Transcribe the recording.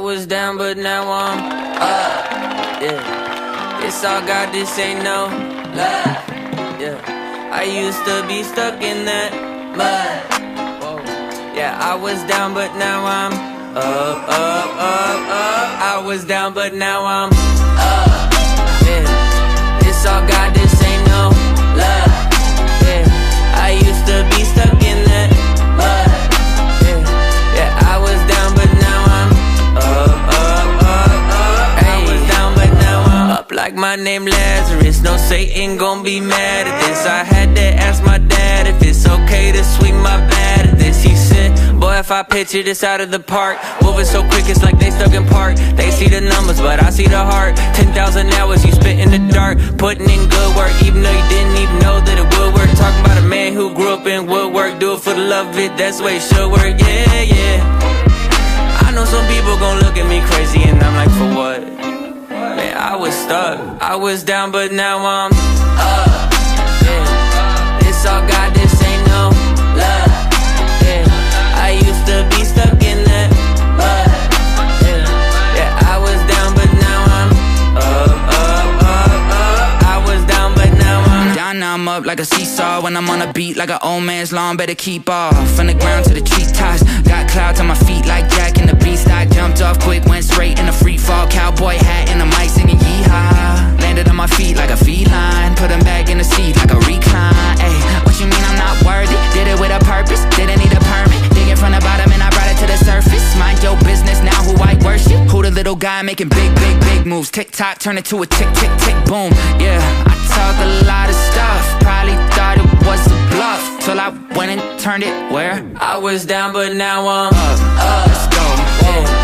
was down, but now I'm up. Yeah, it's all God, this ain't no lie. Yeah, I used to be stuck in that mud. Whoa. Yeah, I was down, but now I'm up, up, up, up. I was down, but now I'm up. Yeah, it's all God, this ain't no lie. Yeah, I used to be stuck in that mud. Yeah, I was down, but now I'm up, up, up, up. I was down, but now I'm up like my name Lazarus. No Satan gon' be mad at this. I had to ask my dad if it's okay to sweep my bat at this. He said, boy, if I picture this out of the park, moving so quick it's like they stuck in park. They see the numbers, but I see the heart. 10,000 hours you spit in the dark, putting in good work, even though you didn't even know that it would work. Talking about a man who grew up in woodwork, do it for the love of it, that's the way it should work. Yeah, yeah. I know some people gon' look at me crazy and I'm like, for what? Man, I was stuck, I was down, but now I'm up. Yeah, it's all God, this ain't no love. Yeah, I used to be stuck in that mud. Yeah, I was down, but now I'm up, up, up, up. I was down, but now I'm down, now I'm up like a seesaw. When I'm on a beat like an old man's lawn, better keep off. From the ground to the treetops, got clouds on my feet like Jack in the Beanstalk. Jumped off quick, went straight in a free fall. Cowboy hat and a mic singing yeehaw. Landed on my feet like a feline, put them back in the seat like a recline. Ay, what you mean I'm not worthy? Did it with a purpose, didn't need a permit. Digging from the bottom and I brought it to the surface. Mind your business, now who I worship. Who the little guy making big, big, big moves. Tick-tock, turn it to a tick, tick, tick, boom. Yeah, I talk a lot of stuff, probably thought it was a bluff, till I went and turned it where? I was down, but now I'm up, up. Let's go. Yeah.